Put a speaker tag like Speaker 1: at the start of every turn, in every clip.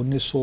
Speaker 1: 1900,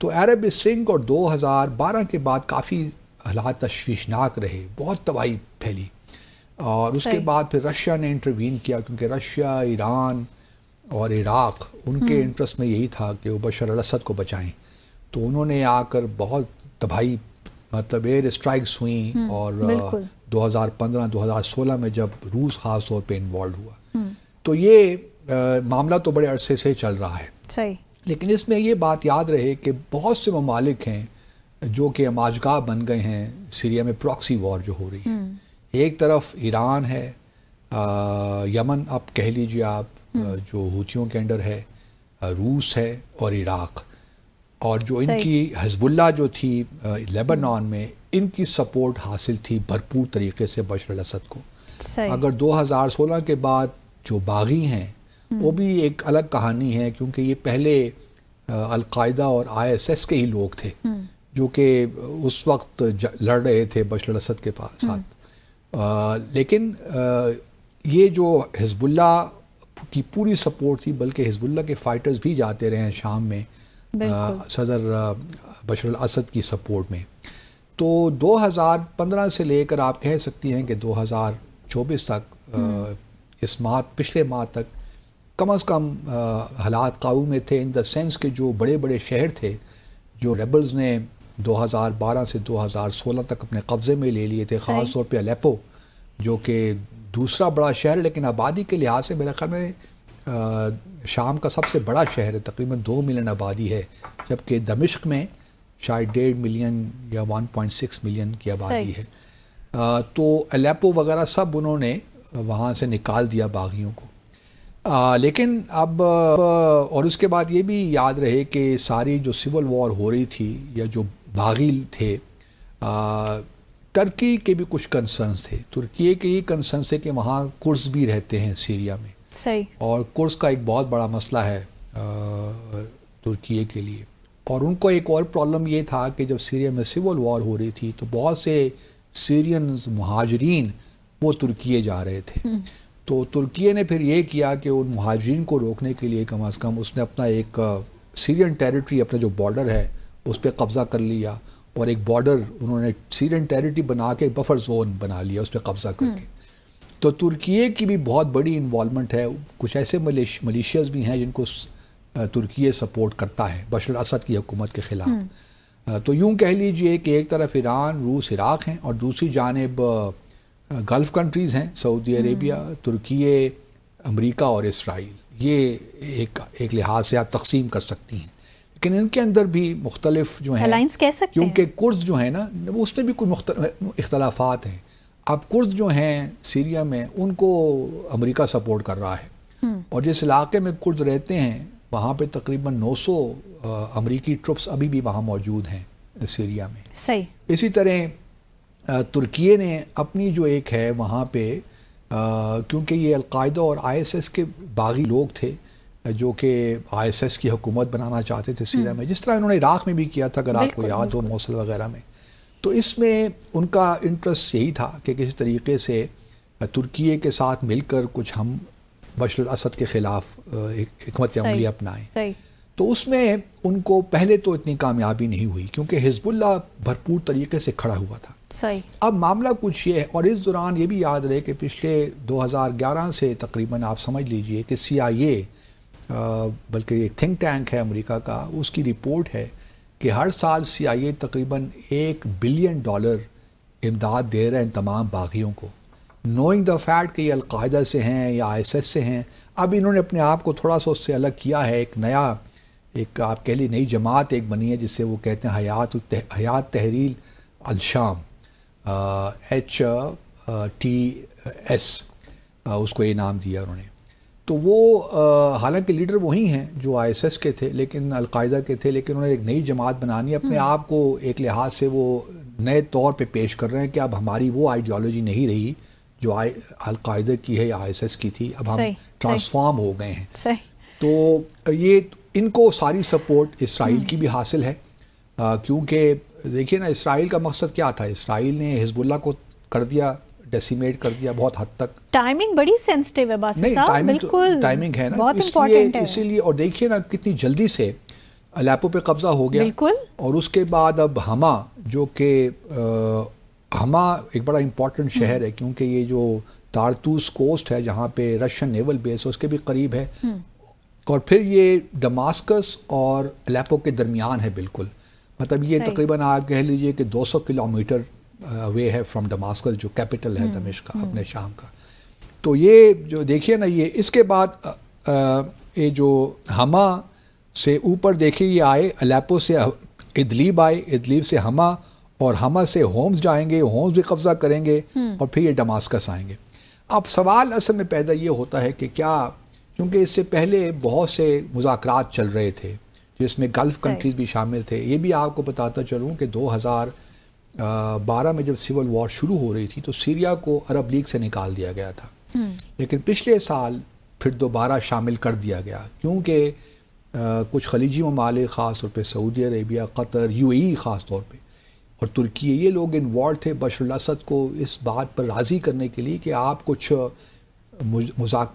Speaker 1: تو عرب اسپرنگ اور 2012 کے بعد کافی حالات تشویشناک رہے، بہت تباہی پھیلی، اور اس کے بعد پھر رشیا نے انٹروین کیا، کیونکہ رشیا، ایران اور عراق ان کے انٹرسٹ میں یہی تھا کہ وہ بشار الاسد کو بچائیں، تو انہوں نے آ کر بہت تباہی، مطلب ایئر اسٹرائکس ہوئیں، اور 2015-2016 میں جب روس خاص طور پہ انوالو ہوا، تو یہ معاملہ تو بڑے عرصے سے چل رہا ہے، لیکن اس میں یہ بات یاد رہے کہ بہت سے ممالک ہیں جو کہ ماجگاہ بن گئے ہیں سیریا میں پراکسی وار جو ہو رہی ہے۔ ایک طرف ایران ہے، یمن اب کہہ لیجیے آپ جو ہوتھیوں کے انڈر ہے، روس ہے اور عراق، اور جو ان کی حزب اللہ جو تھی لیبنان میں، ان کی سپورٹ حاصل تھی بھرپور طریقے سے بشار الاسد کو۔ اگر 2016 کے بعد جو باغی ہیں وہ بھی ایک الگ کہانی ہے، کیونکہ یہ پہلے القاعدہ اور ISS کے ہی لوگ تھے جو کہ اس وقت لڑ رہے تھے بشار الاسد کے ساتھ، لیکن یہ جو حزب اللہ کی پوری سپورٹ تھی، بلکہ حزب اللہ کے فائٹرز بھی جاتے رہے ہیں شام میں صدر بشار الاسد کی سپورٹ میں۔ تو 2015 سے لے کر آپ کہہ سکتی ہیں کہ 2024 تک، اس ماہ، پچھلے ماہ تک کم از کم حالات قابو میں تھے، ان دا سینس کہ جو بڑے بڑے شہر تھے جو ریبلز نے 2012 سے 2016 تک اپنے قبضے میں لے لیے تھے، خاص طور پہ الیپو جو کہ دوسرا بڑا شہر، لیکن آبادی کے لحاظ سے میرے خیال میں شام کا سب سے بڑا شہر ہے، تقریباً 2 ملین آبادی ہے، جبکہ دمشق میں شاید 1.5 ملین یا 1.6 ملین کی آبادی ہے۔ تو الیپو وغیرہ سب انہوں نے وہاں سے نکال دیا باغیوں کو، لیکن اب اور اس کے بعد یہ بھی یاد رہے کہ ساری جو سول وار ہو رہی تھی یا جو باغی تھے، ترکی کے بھی کچھ کنسرنز تھے، ترکی کے یہ کنسرنز تھے کہ وہاں کرز بھی رہتے ہیں سیریا میں، اور کرز کا ایک بہت بڑا مسئلہ ہے ترکی کے لیے، اور ان کو ایک اور پرابلم یہ تھا کہ جب سیریا میں سول وار ہو رہی تھی تو بہت سے سیرینز مہاجرین وہ ترکی جا رہے تھے، تو ترکی نے پھر یہ کیا کہ ان مہاجرین کو روکنے کے لیے کم از کم اس نے اپنا ایک سیرین ٹیریٹری، اپنا جو بارڈر ہے اس پہ قبضہ کر لیا، اور ایک بارڈر انہوں نے سیرین ٹیریٹری بنا کے بفر زون بنا لیا اس پہ قبضہ کر کے۔ تو ترکی کی بھی بہت بڑی انوالومنٹ ہے، کچھ ایسے ملیشیاز بھی ہیں جن کو ترکی سپورٹ کرتا ہے بشار الاسد کی حکومت کے خلاف۔ تو یوں کہہ لیجئے کہ ایک طرف ایران، روس، عراق ہیں، اور دوسری جانب گلف کنٹریز ہیں، سعودی عربیہ، ترکی، امریکہ اور اسرائیل، یہ ایک لحاظ سے آپ تقسیم کر سکتی ہیں، لیکن ان کے اندر بھی مختلف جو ہیں، کیونکہ کرز جو ہیں نا وہ اس میں بھی کوئی مختلف اختلافات ہیں۔ اب کرز جو ہیں سیریا میں ان کو امریکہ سپورٹ کر رہا ہے، اور جس علاقے میں کرز رہتے ہیں وہاں پہ تقریباً 900 امریکی ٹرپس ابھی بھی وہاں موجود ہیں سیریا میں۔ اسی طرح ترکی نے اپنی جو ایک ہے وہاں پہ، کیونکہ یہ القاعدہ اور ISS کے باغی لوگ تھے جو کہ ISS کی حکومت بنانا چاہتے تھے سیریا میں، جس طرح انہوں نے عراق میں بھی کیا تھا، اگر آپ کو یاد ہو، موصل وغیرہ میں۔ تو اس میں ان کا انٹرسٹ یہی تھا کہ کسی طریقے سے ترکی کے ساتھ مل کر کچھ ہم بشار الاسد کے خلاف حکمت عملی اپنائیں۔ تو اس میں ان کو پہلے تو اتنی کامیابی نہیں ہوئی، کیونکہ حزب اللہ بھرپور طریقے سے کھڑا ہوا تھا۔ اب معاملہ کچھ یہ ہے، اور اس دوران یہ بھی یاد رہے کہ پچھلے 2011 سے تقریباً آپ سمجھ لیجئے کہ CIA، بلکہ ایک تھنک ٹینک ہے امریکہ کا، اس کی رپورٹ ہے کہ ہر سال CIA تقریباً $1 بلین امداد دے رہے ہیں تمام باغیوں کو، نوئنگ دا فیکٹ کہ یہ القاعدہ سے ہیں یا ISS سے ہیں۔ اب انہوں نے اپنے آپ کو تھوڑا سا اس سے الگ کیا ہے، ایک نیا، ایک آپ کہہ لیے نئی جماعت ایک بنی ہے، جس سے وہ کہتے ہیں حیات تحریل الشام، HTS، اس کو یہ نام دیا انہوں نے۔ تو وہ حالانکہ لیڈر وہی ہیں جو ISS کے تھے، لیکن القاعدہ کے تھے، لیکن انہوں نے ایک نئی جماعت بنانی ہے، اپنے آپ کو ایک لحاظ سے وہ نئے طور پہ پیش کر رہے ہیں کہ اب ہماری وہ آئیڈیالوجی نہیں رہی جو القاعدہ کی ہے یا ISS کی تھی، اب ہم ٹرانسفارم ہو گئے ہیں۔ تو یہ ان کو ساری سپورٹ اسرائیل کی بھی حاصل ہے، کیونکہ دیکھیے نا اسرائیل کا مقصد کیا تھا، اسرائیل نے حزب اللہ کو کر دیا ڈیسیمیٹ کر دیا بہت حد تک۔
Speaker 2: ٹائمنگ بڑی سینسٹیو ہے باسط صاحب، بالکل
Speaker 1: ٹائمنگ ہے نا،
Speaker 2: بہت امپورٹنٹ ہے
Speaker 1: اسی لیے، اور دیکھیے نا کتنی جلدی سے الیپو پہ قبضہ ہو گیا
Speaker 2: بالکل.
Speaker 1: اور اس کے بعد اب ہما، جو کہ ہما ایک بڑا امپورٹنٹ شہر ہے کیونکہ یہ جو تارتوس کوسٹ ہے جہاں پہ رشین نیول بیس ہے اس کے بھی قریب ہے، اور پھر یہ ڈماسکس اور الیپو کے درمیان ہے بالکل. مطلب یہ تقریباً آپ کہہ لیجئے کہ 200 کلومیٹر اوے ہے فرام ڈماسکس جو کیپٹل ہے دمشق کا اپنے شام کا. تو یہ جو دیکھیے نا، یہ اس کے بعد یہ جو ہما سے اوپر دیکھیے یہ آئے، الیپو سے ادلیب آئے، ادلیب سے ہما، اور ہما سے ہومز جائیں گے، ہومز بھی قبضہ کریں گے، اور پھر یہ ڈماسکس آئیں گے. اب سوال اصل میں پیدا یہ ہوتا ہے کہ کیا، کیونکہ اس سے پہلے بہت سے مذاکرات چل رہے تھے جس میں گلف کنٹریز بھی شامل تھے. یہ بھی آپ کو بتاتا چلوں کہ 2012 میں جب سول وار شروع ہو رہی تھی تو سیریا کو عرب لیگ سے نکال دیا گیا تھا، لیکن پچھلے سال پھر دوبارہ شامل کر دیا گیا کیونکہ کچھ خلیجی ممالک، خاص طور پہ سعودی عربیہ، قطر، UAE خاص طور پہ، اور ترکی، یہ لوگ انوالو تھے بشر الاسد کو اس بات پر راضی کرنے کے لیے کہ آپ کچھ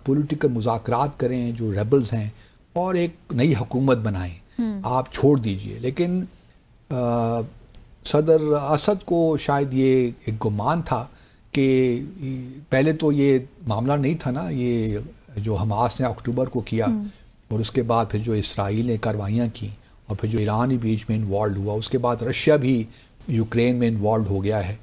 Speaker 1: پولیٹیکل مذاکرات کریں جو ریبلز ہیں اور ایک نئی حکومت بنائیں، آپ چھوڑ دیجئے. لیکن صدر اسد کو شاید یہ ایک گمان تھا کہ پہلے تو یہ معاملہ نہیں تھا نا، یہ جو حماس نے اکتوبر کو کیا، اور اس کے بعد پھر جو اسرائیل نے کاروائیاں کی، اور پھر جو ایران بھی بیچ میں انوالوڈ ہوا، اس کے بعد رشیا بھی یوکرین میں انوالوڈ ہو گیا ہے.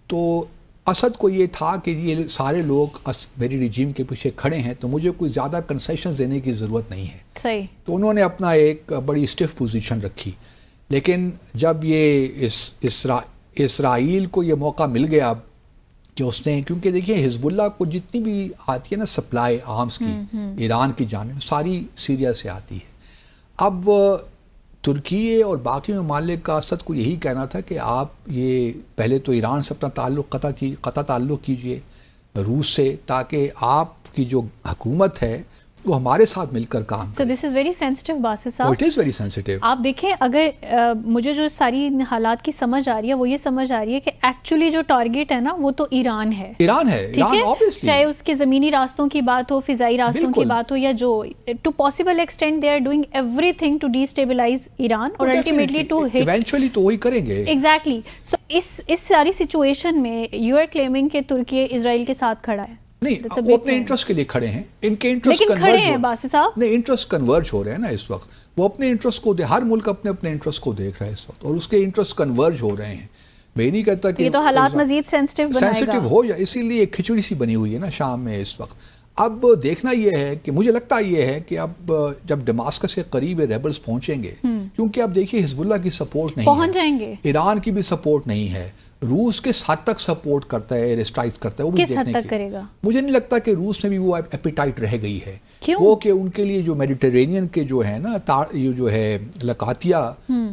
Speaker 1: تو اسد کو یہ تھا کہ یہ سارے لوگ میری رجیم کے پیچھے کھڑے ہیں تو مجھے کوئی زیادہ کنسیشنز دینے کی ضرورت نہیں ہے.
Speaker 2: صحیح.
Speaker 1: تو انہوں نے اپنا ایک بڑی اسٹف پوزیشن رکھی. لیکن جب یہ اسرائیل کو یہ موقع مل گیا کہ اس نے، کیونکہ دیکھیے حزب اللہ کو جتنی بھی آتی ہے نا سپلائی آرمز کی ایران کی جانب، ساری سیریا سے آتی ہے. اب ترکی اور باقی ممالک کا اسد کو یہی کہنا تھا کہ آپ یہ پہلے تو ایران سے اپنا تعلق قطع تعلق کیجئے، روس سے، تاکہ آپ کی جو حکومت ہے وہ ہمارے ساتھ مل کر کام کرے.
Speaker 2: So this is very sensitive Basit صاحب.
Speaker 1: It is very sensitive.
Speaker 2: آپ دیکھیں، اگر مجھے جو ساری حالات کی سمجھ آ رہی ہے وہ یہ سمجھ آ رہی ہے کہ ایکچولی جو ٹارگیٹ ہے نا وہ تو ایران ہے.
Speaker 1: ایران ہے، ایران obviously.
Speaker 2: چاہے اس کے زمینی راستوں کی بات ہو، فضائی راستوں کی بات ہو، یا جو to possible extent they are doing everything to destabilize Iran اور الٹیمیٹلی ٹو ہٹ.
Speaker 1: ایونچولی تو وہی کریں گے.
Speaker 2: ایگزیکٹلی. سو اس ساری سچویشن میں یو آر کلیمنگ کہ ترکی اسرائیل کے ساتھ کھڑا ہے.
Speaker 1: نہیں، وہ اپنے انٹرسٹ کے لیے کھڑے ہیں، ان کے انٹرسٹ کنورج ہو رہے ہیں نا اس وقت. وہ اپنے انٹرسٹ کو ہر ملک اپنے انٹرسٹ کو دیکھ رہا ہے اس وقت، اور اس کے انٹرسٹ کنورج ہو رہے ہیں. میں نہیں کہتا کہ
Speaker 2: یہ تو حالات مزید سینسٹیو
Speaker 1: ہو جائے، اسی لیے ایک کھچڑی سی بنی ہوئی ہے نا شام میں اس وقت. اب دیکھنا یہ ہے کہ مجھے لگتا یہ ہے کہ اب جب ڈماسکس کے قریب ریبلز پہنچیں گے، کیونکہ اب دیکھیے حزب اللہ کی سپورٹ نہیں ہے،
Speaker 2: پہنچ جائیں گے، ایران
Speaker 1: کی بھی سپورٹ نہیں ہے، روس کس حد تک سپورٹ کرتا ہے، ایئر کرتا ہے، وہ بھی
Speaker 2: کس حد تک کرے گا.
Speaker 1: مجھے نہیں لگتا کہ روس میں بھی وہ ایپیٹائٹ رہ گئی ہے. وہ کہ ان کے لیے جو میڈیٹرینین کے جو ہے نا، یہ جو ہے لکاتیا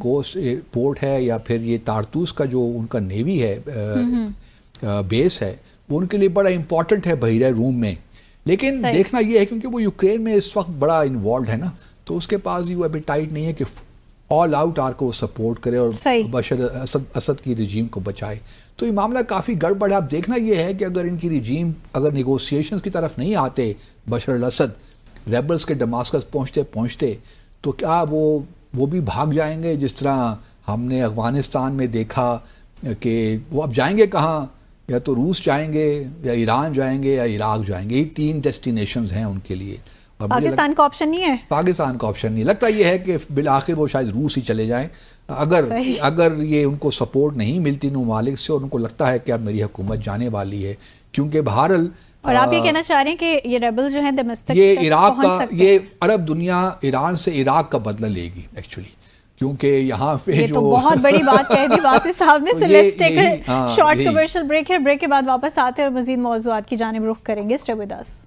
Speaker 1: کوسٹ پورٹ ہے، یا پھر یہ تارتوس کا جو ان کا نیوی ہے بیس ہے، وہ ان کے لیے بڑا امپورٹنٹ ہے بحیرہ روم میں. لیکن دیکھنا یہ ہے کیونکہ وہ یوکرین میں اس وقت بڑا انوالوڈ ہے نا، تو اس کے پاس بھی وہ ایپیٹائٹ نہیں ہے کہ آل آؤٹ آر کو سپورٹ کرے اور بشر اسد کی رجیم کو بچائے. تو یہ معاملہ کافی گڑبڑ ہے. اب دیکھنا یہ ہے کہ اگر ان کی رجیم اگر نیگوسیشنز کی طرف نہیں آتے بشر الاسد، ریبلز کے ڈماسکس پہنچتے تو کیا وہ بھی بھاگ جائیں گے، جس طرح ہم نے افغانستان میں دیکھا کہ وہ اب جائیں گے کہاں، یا تو روس جائیں گے، یا ایران جائیں گے، یا عراق جائیں گے. یہ 3 ڈیسٹینیشنز ہیں ان کے لیے.
Speaker 2: پاکستان کا آپشن نہیں ہے.
Speaker 1: پاکستان کا آپشن نہیں. لگتا یہ ہے کہ بالآخر وہ شاید روس ہی چلے جائیں اگر یہ ان کو سپورٹ نہیں ملتی ان ممالک سے، اور ان کو لگتا ہے کہ اب میری حکومت جانے والی ہے. کیونکہ بہرحال
Speaker 2: اور آپ یہ کہنا چاہ رہے ہیں کہ یہ ریبلز جو ہیں ڈومیسٹک
Speaker 1: یہ عراق کا، یہ عرب دنیا ایران سے عراق کا بدلہ لے گی ایکچولی، کیونکہ یہاں پہ
Speaker 2: یہ تو بہت بڑی بات کہہ دی باسط صاحب نے. So let's take a short commercial break ہے. بریک کے بعد واپس آتے ہیں اور مزید موضوعات کی جانب رخ کریں گے. Stay with us.